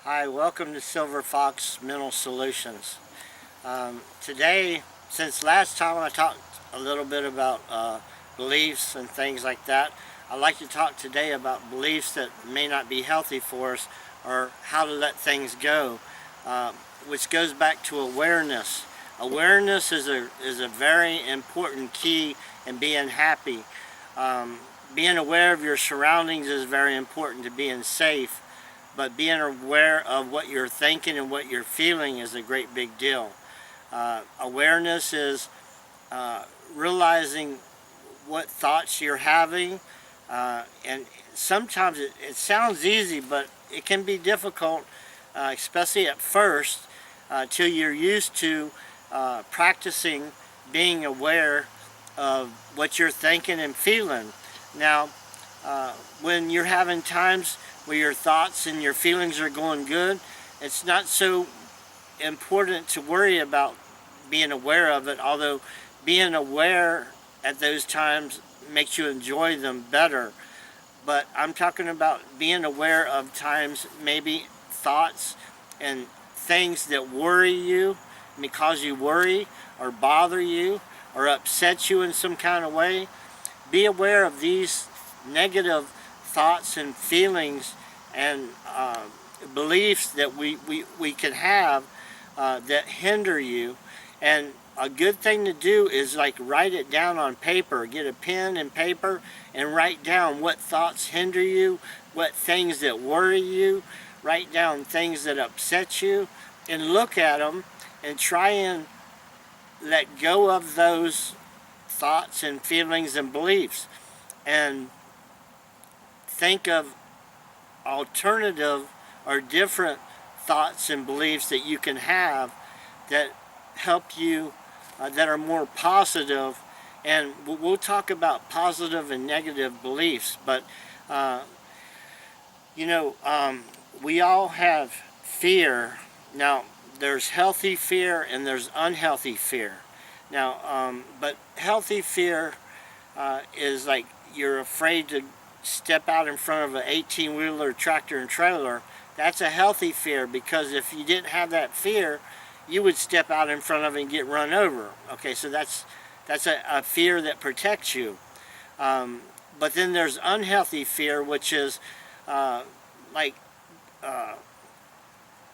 Hi, welcome to Silver Fox Mental Solutions. Today, since last time I talked a little bit about beliefs and things like that, I'd like to talk today about beliefs that may not be healthy for us or how to let things go, which goes back to awareness. Awareness is a very important key in being happy. Being aware of your surroundings is very important to being safe, but being aware of what you're thinking and what you're feeling is a great big deal. Awareness is realizing what thoughts you're having, and sometimes it sounds easy, but it can be difficult, especially at first, till you're used to practicing being aware of what you're thinking and feeling. Now, when you're having times where your thoughts and your feelings are going good, it's not so important to worry about being aware of it, although being aware at those times makes you enjoy them better. But I'm talking about being aware of times, maybe thoughts and things that worry you, may cause you worry or bother you or upset you in some kind of way. Be aware of these negative thoughts and feelings and beliefs that we can have that hinder you. And a good thing to do is like write it down on paper. Get a pen and paper and write down what thoughts hinder you, what things that worry you. Write down things that upset you and look at them and try and let go of those thoughts and feelings and beliefs, and think of alternative or different thoughts and beliefs that you can have that help you, that are more positive. And we'll talk about positive and negative beliefs, but uh, you know, we all have fear. Now, there's healthy fear and there's unhealthy fear. Now, but healthy fear is like you're afraid to step out in front of an 18-wheeler tractor and trailer. That's a healthy fear, because if you didn't have that fear, you would step out in front of it and get run over. Okay, so that's a fear that protects you. But then there's unhealthy fear, which is uh, like uh,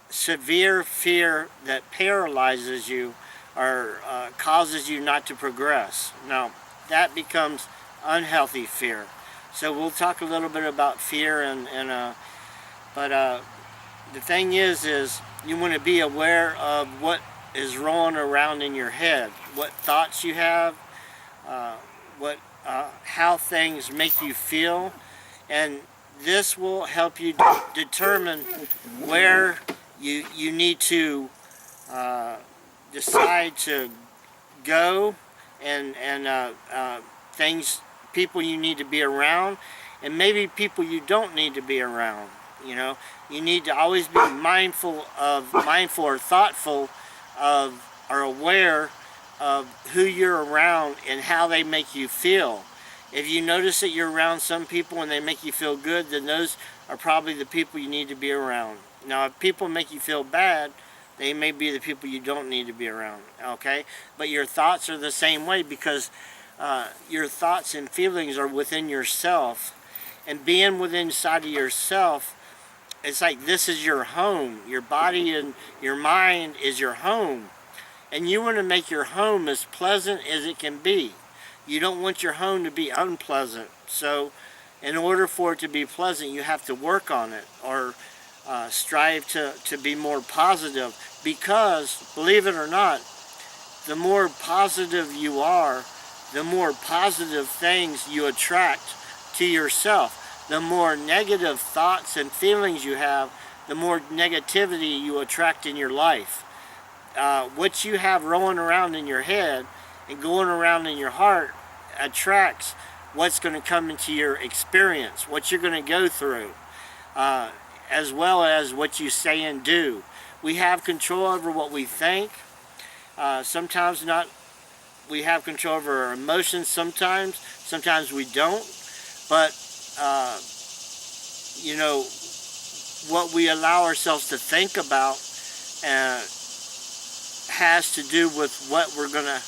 severe fear that paralyzes you or causes you not to progress. Now, that becomes unhealthy fear. So we'll talk a little bit about fear, but the thing is you want to be aware of what is rolling around in your head, what thoughts you have, uh, what how things make you feel, and this will help you determine where you need to uh, decide to go, and things, people you need to be around, and maybe people you don't need to be around. You know, you need to always be mindful or thoughtful of, or aware of who you're around and how they make you feel. If you notice that you're around some people and they make you feel good, then those are probably the people you need to be around. Now, if people make you feel bad, they may be the people you don't need to be around, okay? But your thoughts are the same way, because your thoughts and feelings are within yourself. And being within inside of yourself, it's like this is your home. Your body and your mind is your home. And you want to make your home as pleasant as it can be. You don't want your home to be unpleasant. So in order for it to be pleasant, you have to work on it, or strive to be more positive. Because, believe it or not, the more positive you are, the more positive things you attract to yourself. The more negative thoughts and feelings you have, the more negativity you attract in your life. What you have rolling around in your head and going around in your heart attracts what's going to come into your experience, what you're going to go through, as well as what you say and do. We have control over what we think. Sometimes not. We have control over our emotions sometimes we don't. But, you know, what we allow ourselves to think about has to do with what we're going to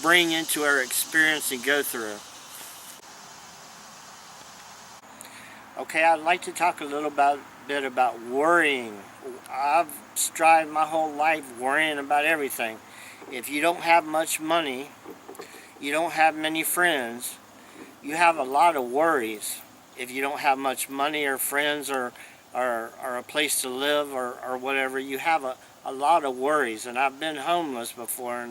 bring into our experience and go through. Okay, I'd like to talk a little bit about worrying. I've strived my whole life worrying about everything. If you don't have much money, you don't have many friends, you have a lot of worries. If you don't have much money or friends or a place to live or whatever, you have a lot of worries. And I've been homeless before,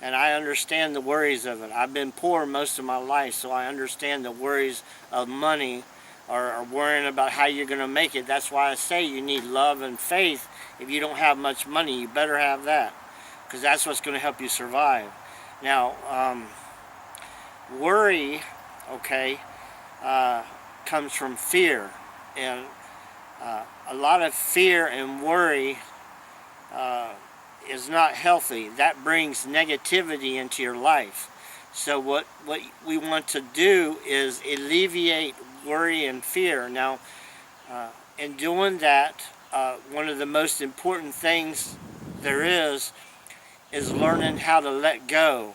and I understand the worries of it. I've been poor most of my life, so I understand the worries of money or worrying about how you're going to make it. That's why I say you need love and faith. If you don't have much money, you better have that, because that's what's going to help you survive. Now, worry, okay, comes from fear, and a lot of fear and worry is not healthy. That brings negativity into your life. So what we want to do is alleviate worry and fear. Now, in doing that, one of the most important things there is learning how to let go.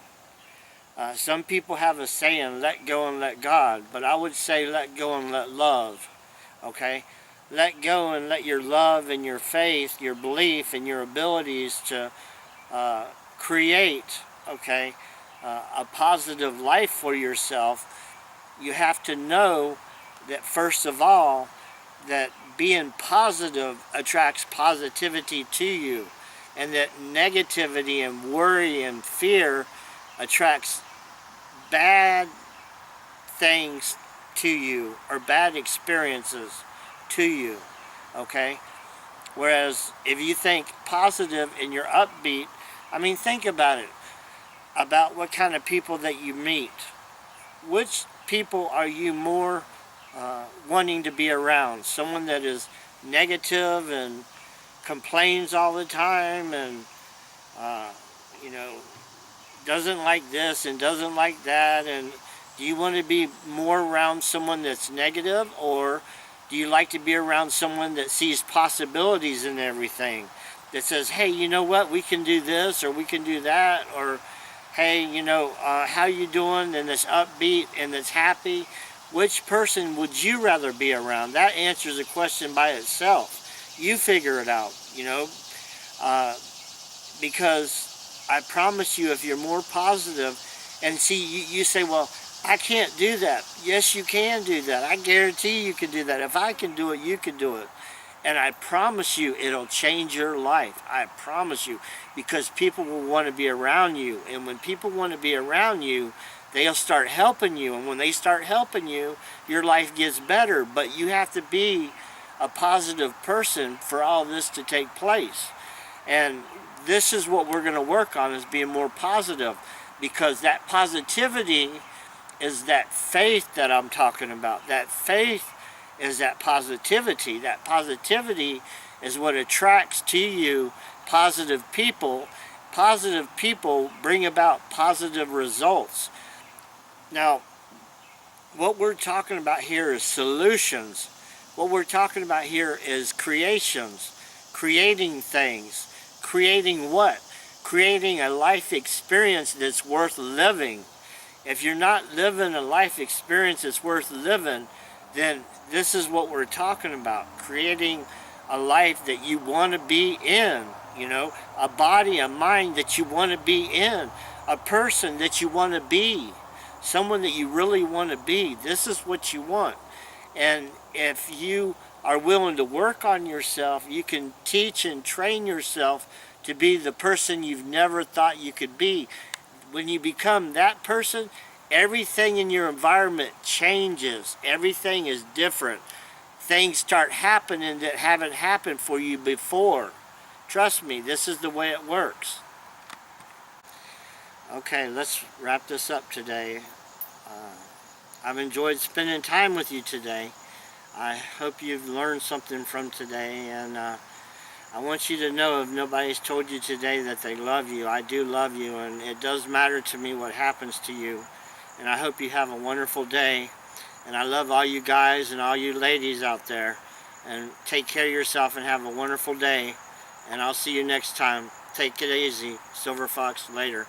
Some people have a saying, let go and let God, but I would say let go and let love, okay? Let go and let your love and your faith, your belief and your abilities to create, okay, a positive life for yourself. You have to know that, first of all, that being positive attracts positivity to you, and that negativity and worry and fear attracts bad things to you or bad experiences to you, okay? Whereas if you think positive and you're upbeat, I mean, think about it, about what kind of people that you meet. Which people are you more wanting to be around? Someone that is negative and complains all the time and you know, doesn't like this and doesn't like that? And do you want to be more around someone that's negative, or do you like to be around someone that sees possibilities in everything, that says, hey, you know what, we can do this or we can do that, or hey, you know, how you doing, and that's upbeat and that's happy? Which person would you rather be around? That answers a question by itself. You figure it out, you know, because I promise you, if you're more positive, and see, you say, well, I can't do that. Yes, you can do that. I guarantee you can do that. If I can do it, you can do it. And I promise you, it'll change your life. I promise you, because people will want to be around you. And when people want to be around you, they'll start helping you. And when they start helping you, your life gets better. But you have to be a positive person for all this to take place. And this is what we're going to work on, is being more positive, because that positivity is that faith that I'm talking about. That faith is that positivity. That positivity is what attracts to you positive people. Positive people bring about positive results. Now, what we're talking about here is solutions. What we're talking about here is creations, creating things. Creating what? Creating a life experience that's worth living. If you're not living a life experience that's worth living, then this is what we're talking about. Creating a life that you want to be in, you know, a body, a mind that you want to be in, a person that you want to be, someone that you really want to be. This is what you want. And if you are willing to work on yourself, you can teach and train yourself to be the person you've never thought you could be. When you become that person, everything in your environment changes. Everything is different. Things start happening that haven't happened for you before. Trust me, this is the way it works. Okay, let's wrap this up today. I've enjoyed spending time with you today. I hope you've learned something from today, and I want you to know, if nobody's told you today that they love you, I do love you, and it does matter to me what happens to you. And I hope you have a wonderful day. And I love all you guys and all you ladies out there. and take care of yourself and have a wonderful day. And I'll see you next time. Take it easy. Silver Fox, later.